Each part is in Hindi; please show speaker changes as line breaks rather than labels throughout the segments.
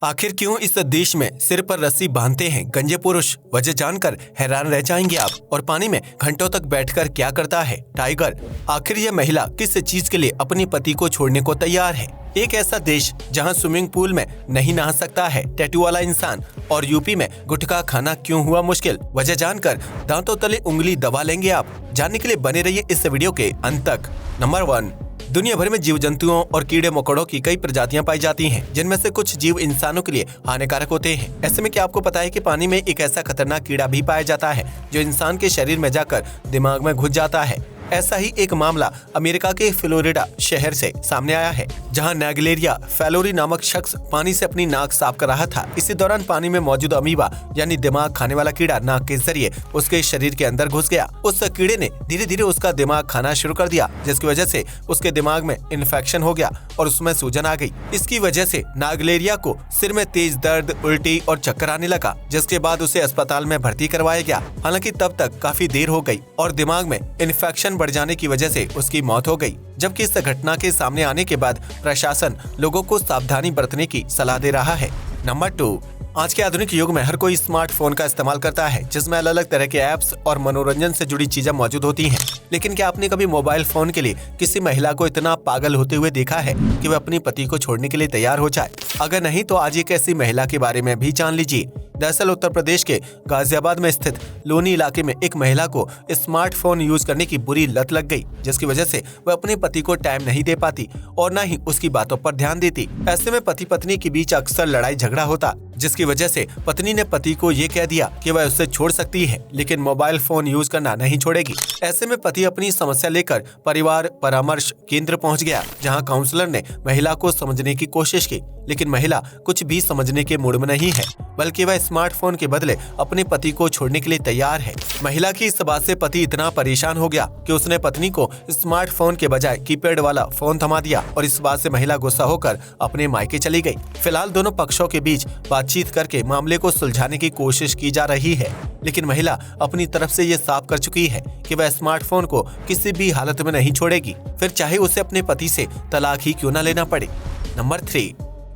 आखिर क्यों इस देश में सिर पर रस्सी बांधते हैं गंजे पुरुष? वजह जानकर हैरान रह जाएंगे आप। और पानी में घंटों तक बैठकर क्या करता है टाइगर? आखिर यह महिला किस चीज के लिए अपने पति को छोड़ने को तैयार है? एक ऐसा देश जहां स्विमिंग पूल में नहीं नहा सकता है टैटू वाला इंसान, और यूपी में गुटखा खाना क्यों हुआ मुश्किल? वजह जानकर दांतों तले उंगली दबा लेंगे आप। जानने के लिए बने रहिए इस वीडियो के अंत तक। नंबर 1, दुनिया भर में जीव जंतुओं और कीड़े मकोड़ों की कई प्रजातियां पाई जाती हैं, जिनमें से कुछ जीव इंसानों के लिए हानिकारक होते हैं। ऐसे में क्या आपको पता है कि पानी में एक ऐसा खतरनाक कीड़ा भी पाया जाता है जो इंसान के शरीर में जाकर दिमाग में घुस जाता है? ऐसा ही एक मामला अमेरिका के फ्लोरिडा शहर से सामने आया है, जहां नैगलेरिया फैलोरी नामक शख्स पानी से अपनी नाक साफ कर रहा था। इसी दौरान पानी में मौजूद अमीबा यानी दिमाग खाने वाला कीड़ा नाक के जरिए उसके शरीर के अंदर घुस गया। उस कीड़े ने धीरे धीरे उसका दिमाग खाना शुरू कर दिया, जिसकी वजह से उसके दिमाग में इन्फेक्शन हो गया और उसमें सूजन आ गई। इसकी वजह से नैगलेरिया को सिर में तेज दर्द, उल्टी और चक्कर आने लगा, जिसके बाद उसे अस्पताल में भर्ती करवाया गया। हालांकि तब तक काफी देर हो गई और दिमाग में इन्फेक्शन बढ़ जाने की वजह से उसकी मौत हो गई। जबकि इस घटना के सामने आने के बाद प्रशासन लोगों को सावधानी बरतने की सलाह दे रहा है। नंबर 2, आज के आधुनिक युग में हर कोई स्मार्टफोन का इस्तेमाल करता है, जिसमें अलग अलग तरह के ऐप्स और मनोरंजन से जुड़ी चीजें मौजूद होती हैं। लेकिन क्या आपने कभी मोबाइल फोन के लिए किसी महिला को इतना पागल होते हुए देखा है कि वह अपने पति को छोड़ने के लिए तैयार हो जाए? अगर नहीं तो आज एक ऐसी महिला के बारे में भी जान लीजिए। दरअसल उत्तर प्रदेश के गाजियाबाद में स्थित लोनी इलाके में एक महिला को स्मार्टफोन यूज करने की बुरी लत लग गई, जिसकी वजह से वह अपने पति को टाइम नहीं दे पाती और न ही उसकी बातों पर ध्यान देती। ऐसे में पति पत्नी के बीच अक्सर लड़ाई झगड़ा होता, जिसकी वजह से पत्नी ने पति को ये कह दिया कि वह उससे छोड़ सकती है, लेकिन मोबाइल फोन यूज करना नहीं छोड़ेगी। ऐसे में पति अपनी समस्या लेकर परिवार परामर्श केंद्र पहुंच गया, जहां काउंसलर ने महिला को समझने की कोशिश की, लेकिन महिला कुछ भी समझने के मूड में नहीं है, बल्कि वह स्मार्टफोन के बदले अपने पति को छोड़ने के लिए तैयार है। महिला की इस बात से पति इतना परेशान हो गया कि उसने पत्नी को स्मार्टफोन के बजाय कीपैड वाला फोन थमा दिया, और इस बात से महिला गुस्सा होकर अपने मायके चली गई। फिलहाल दोनों पक्षों के बीच बातचीत करके मामले को सुलझाने की कोशिश की जा रही है, लेकिन महिला अपनी तरफ से ये साफ कर चुकी है कि वह स्मार्टफोन को किसी भी हालत में नहीं छोड़ेगी, फिर चाहे उसे अपने पति से तलाक ही क्यों न लेना पड़े। नंबर 3,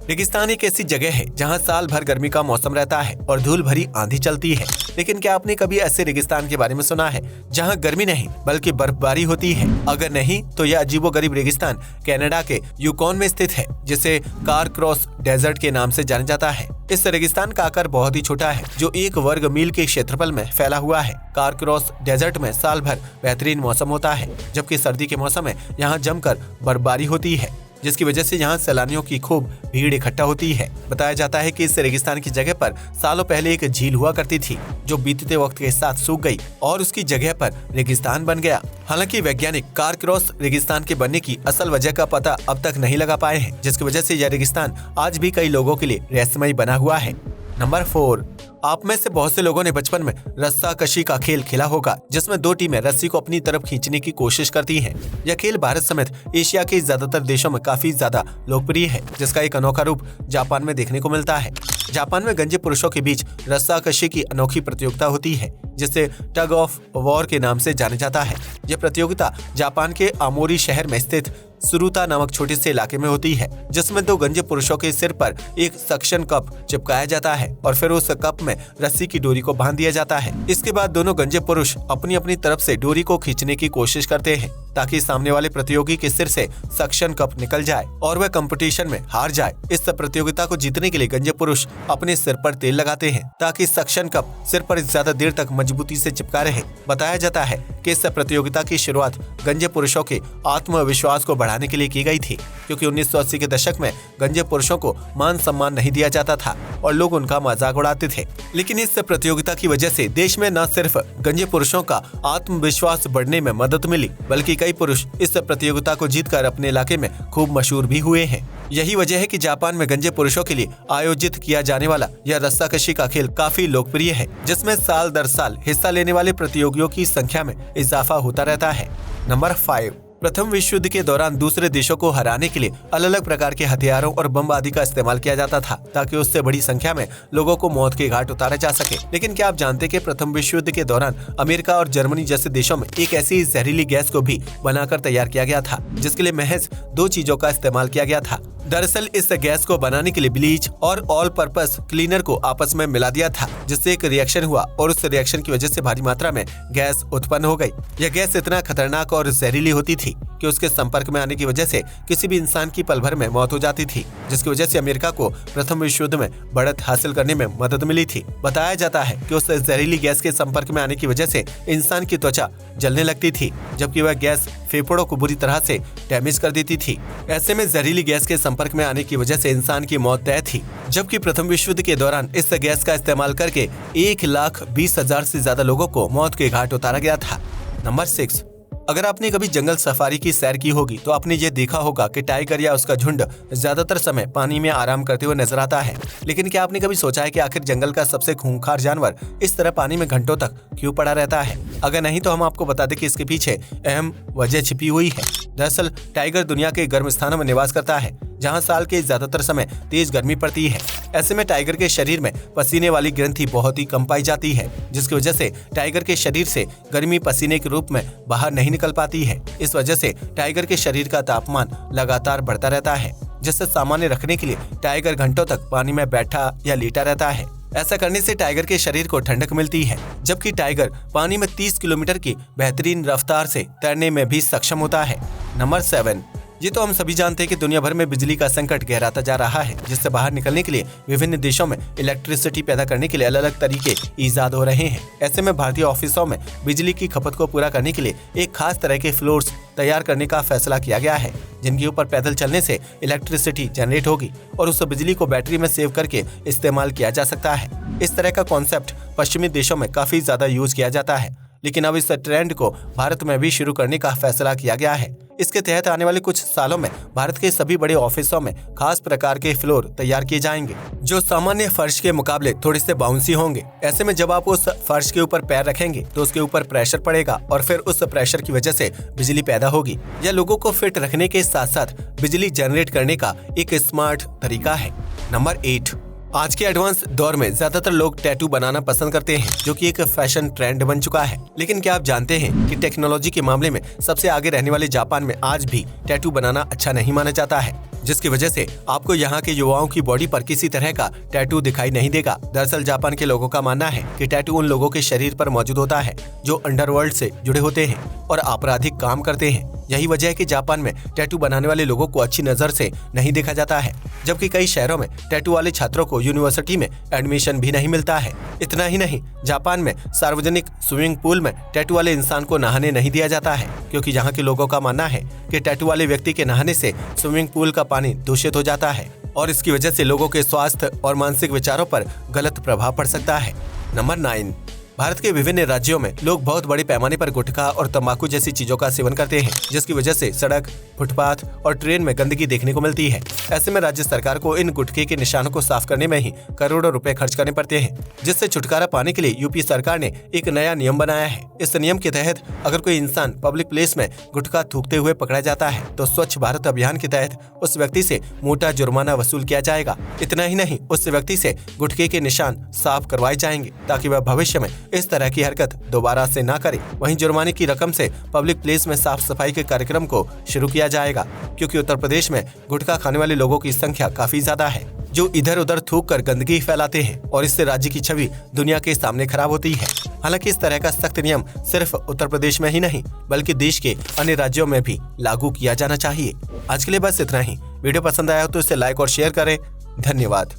रेगिस्तान एक ऐसी जगह है जहां साल भर गर्मी का मौसम रहता है और धूल भरी आंधी चलती है। लेकिन क्या आपने कभी ऐसे रेगिस्तान के बारे में सुना है जहां गर्मी नहीं बल्कि बर्फबारी होती है? अगर नहीं तो यह अजीबोगरीब रेगिस्तान कनाडा के यूकॉन में स्थित है, जिसे कार क्रॉस डेजर्ट के नाम से जाना जाता है। इस रेगिस्तान का आकार बहुत ही छोटा है, जो 1 वर्ग मील के क्षेत्रफल में फैला हुआ है। कार क्रॉस डेजर्ट में साल भर बेहतरीन मौसम होता है, जबकि सर्दी के मौसम में यहाँ जमकर बर्फबारी होती है, जिसकी वजह से यहाँ सैलानियों की खूब भीड़ इकट्ठा होती है। बताया जाता है कि इस रेगिस्तान की जगह पर सालों पहले एक झील हुआ करती थी, जो बीतते वक्त के साथ सूख गई और उसकी जगह पर रेगिस्तान बन गया। हालांकि वैज्ञानिक कार क्रॉस रेगिस्तान के बनने की असल वजह का पता अब तक नहीं लगा पाए हैं, जिसकी वजह से यह रेगिस्तान आज भी कई लोगों के लिए रहस्यमय बना हुआ है। नंबर 4, आप में से बहुत से लोगों ने बचपन में रस्सा कशी का खेल खेला होगा, जिसमें 2 टीमें रस्सी को अपनी तरफ खींचने की कोशिश करती हैं। यह खेल भारत समेत एशिया के ज्यादातर देशों में काफी ज्यादा लोकप्रिय है, जिसका एक अनोखा रूप जापान में देखने को मिलता है। जापान में गंजे पुरुषों के बीच रस्सा कशी की अनोखी प्रतियोगिता होती है, जिसे टग ऑफ वॉर के नाम से जाना जाता है। यह प्रतियोगिता जापान के आमोरी शहर में स्थित सुरुता नामक छोटे से इलाके में होती है, जिसमें 2 गंजे पुरुषों के सिर पर एक सक्शन कप चिपकाया जाता है और फिर उस कप में रस्सी की डोरी को बांध दिया जाता है। इसके बाद दोनों गंजे पुरुष अपनी अपनी तरफ से डोरी को खींचने की कोशिश करते हैं, ताकि सामने वाले प्रतियोगी के सिर से सक्शन कप निकल जाए और वह कंपटीशन में हार जाए। इस प्रतियोगिता को जीतने के लिए गंजे पुरुष अपने सिर पर तेल लगाते हैं, ताकि सक्शन कप सिर पर ज्यादा देर तक मजबूती से चिपका रहे। बताया जाता है कि इस प्रतियोगिता की शुरुआत गंजे पुरुषों के आत्मविश्वास को बढ़ाने के लिए की गई थी, क्योंकि 1980 के दशक में गंजे पुरुषों को मान सम्मान नहीं दिया जाता था और लोग उनका मजाक उड़ाते थे। लेकिन इस प्रतियोगिता की वजह से देश में न सिर्फ गंजे पुरुषों का आत्मविश्वास बढ़ने में मदद मिली, बल्कि कई पुरुष इस प्रतियोगिता को जीतकर अपने इलाके में खूब मशहूर भी हुए हैं। यही वजह है कि जापान में गंजे पुरुषों के लिए आयोजित किया जाने वाला यह रस्साकशी का खेल काफी लोकप्रिय है, जिसमें साल दर साल हिस्सा लेने वाले प्रतियोगियों की संख्या में इजाफा होता रहता है। नंबर 5, प्रथम विश्व युद्ध के दौरान दूसरे देशों को हराने के लिए अलग अलग प्रकार के हथियारों और बम आदि का इस्तेमाल किया जाता था, ताकि उससे बड़ी संख्या में लोगों को मौत के घाट उतारा जा सके। लेकिन क्या आप जानते कि प्रथम विश्व युद्ध के दौरान अमेरिका और जर्मनी जैसे देशों में एक ऐसी जहरीली गैस को भी बनाकर तैयार किया गया था, जिसके लिए महज 2 चीजों का इस्तेमाल किया गया था। दरअसल इस गैस को बनाने के लिए ब्लीच और ऑल पर्पस क्लीनर को आपस में मिला दिया था, जिससे एक रिएक्शन हुआ और उस रिएक्शन की वजह से भारी मात्रा में गैस उत्पन्न हो गई। यह गैस इतना खतरनाक और जहरीली होती थी कि उसके संपर्क में आने की वजह से किसी भी इंसान की पल भर में मौत हो जाती थी, जिसकी वजह से अमेरिका को प्रथम विश्व युद्ध में बढ़त हासिल करने में मदद मिली थी। बताया जाता है कि उस जहरीली गैस के संपर्क में आने की वजह से इंसान की त्वचा जलने लगती थी, जबकि वह गैस फेफड़ों को बुरी तरह से डैमेज कर देती थी। ऐसे में जहरीली गैस के संपर्क में आने की वजह से इंसान की मौत तय थी, जबकि प्रथम विश्व युद्ध के दौरान इस गैस का इस्तेमाल करके 1,20,000 से ज्यादा लोगों को मौत के घाट उतारा गया था। नंबर 6, अगर आपने कभी जंगल सफारी की सैर की होगी तो आपने ये देखा होगा कि टाइगर या उसका झुंड ज्यादातर समय पानी में आराम करते हुए नजर आता है। लेकिन क्या आपने कभी सोचा है कि आखिर जंगल का सबसे खूंखार जानवर इस तरह पानी में घंटों तक क्यों पड़ा रहता है? अगर नहीं तो हम आपको बता दें कि इसके पीछे अहम वजह छिपी हुई है। दरअसल टाइगर दुनिया के गर्म स्थानों में निवास करता है, जहां साल के ज्यादातर समय तेज गर्मी पड़ती है। ऐसे में टाइगर के शरीर में पसीने वाली ग्रंथि बहुत ही कम पाई जाती है, जिसकी वजह से टाइगर के शरीर से गर्मी पसीने के रूप में बाहर नहीं निकल पाती है। इस वजह से टाइगर के शरीर का तापमान लगातार बढ़ता रहता है, जिससे सामान्य रखने के लिए टाइगर घंटों तक पानी में बैठा या लेटा रहता है। ऐसा करने से टाइगर के शरीर को ठंडक मिलती है, जबकि टाइगर पानी में 30 किलोमीटर की बेहतरीन रफ्तार से तैरने में भी सक्षम होता है। नंबर 7, ये तो हम सभी जानते हैं कि दुनिया भर में बिजली का संकट गहराता जा रहा है, जिससे बाहर निकलने के लिए विभिन्न देशों में इलेक्ट्रिसिटी पैदा करने के लिए अलग अलग तरीके ईजाद हो रहे हैं। ऐसे में भारतीय ऑफिसों में बिजली की खपत को पूरा करने के लिए एक खास तरह के फ्लोर्स तैयार करने का फैसला किया गया है, जिनके ऊपर पैदल चलने से इलेक्ट्रिसिटी जनरेट होगी और उस बिजली को बैटरी में सेव करके इस्तेमाल किया जा सकता है। इस तरह का कॉन्सेप्ट पश्चिमी देशों में काफी ज्यादा यूज किया जाता है, लेकिन अब इस ट्रेंड को भारत में भी शुरू करने का फैसला किया गया है। इसके तहत आने वाले कुछ सालों में भारत के सभी बड़े ऑफिसों में खास प्रकार के फ्लोर तैयार किए जाएंगे, जो सामान्य फर्श के मुकाबले थोड़े से बाउंसी होंगे। ऐसे में जब आप उस फर्श के ऊपर पैर रखेंगे तो उसके ऊपर प्रेशर पड़ेगा और फिर उस प्रेशर की वजह से बिजली पैदा होगी। यह लोगों को फिट रखने के साथ साथ बिजली जनरेट करने का एक स्मार्ट तरीका है। नंबर 8, आज के एडवांस दौर में ज्यादातर लोग टैटू बनाना पसंद करते हैं, जो कि एक फैशन ट्रेंड बन चुका है। लेकिन क्या आप जानते हैं कि टेक्नोलॉजी के मामले में सबसे आगे रहने वाले जापान में आज भी टैटू बनाना अच्छा नहीं माना जाता है, जिसकी वजह से आपको यहाँ के युवाओं की बॉडी पर किसी तरह का टैटू दिखाई नहीं देगा। दरअसल जापान के लोगों का मानना है कि टैटू उन लोगों के शरीर पर मौजूद होता है जो अंडरवर्ल्ड से जुड़े होते हैं और आपराधिक काम करते हैं। यही वजह है कि जापान में टैटू बनाने वाले लोगों को अच्छी नजर से नहीं देखा जाता है, जबकि कई शहरों में टैटू वाले छात्रों को यूनिवर्सिटी में एडमिशन भी नहीं मिलता है। इतना ही नहीं, जापान में सार्वजनिक स्विमिंग पूल में टैटू वाले इंसान को नहाने नहीं दिया जाता है, क्योंकि यहाँ के लोगों का मानना है कि टैटू वाले व्यक्ति के नहाने से स्विमिंग पूल का पानी दूषित हो जाता है और इसकी वजह से लोगों के स्वास्थ्य और मानसिक विचारों पर गलत प्रभाव पड़ सकता है। नंबर 9, भारत के विभिन्न राज्यों में लोग बहुत बड़े पैमाने पर गुटखा और तंबाकू जैसी चीजों का सेवन करते हैं, जिसकी वजह से सड़क, फुटपाथ और ट्रेन में गंदगी देखने को मिलती है। ऐसे में राज्य सरकार को इन गुटखे के निशानों को साफ करने में ही करोड़ों रुपए खर्च करने पड़ते हैं, जिससे छुटकारा पाने के लिए यूपी सरकार ने एक नया नियम बनाया है। इस नियम के तहत अगर कोई इंसान पब्लिक प्लेस में गुटखा थूकते हुए पकड़ा जाता है तो स्वच्छ भारत अभियान के तहत उस व्यक्ति से मोटा जुर्माना वसूल किया जाएगा। इतना ही नहीं, उस व्यक्ति से गुटखे के निशान साफ करवाए जाएंगे ताकि वह भविष्य में इस तरह की हरकत दोबारा से ना करे। वहीं जुर्माने की रकम से पब्लिक प्लेस में साफ सफाई के कार्यक्रम को शुरू किया जाएगा, क्योंकि उत्तर प्रदेश में गुटखा खाने वाले लोगों की संख्या काफी ज्यादा है, जो इधर उधर थूक कर गंदगी फैलाते हैं और इससे राज्य की छवि दुनिया के सामने खराब होती है। हालांकि इस तरह का सख्त नियम सिर्फ उत्तर प्रदेश में ही नहीं बल्कि देश के अन्य राज्यों में भी लागू किया जाना चाहिए। आज के लिए बस इतना ही। वीडियो पसंद आया हो तो इसे लाइक और शेयर करें। धन्यवाद।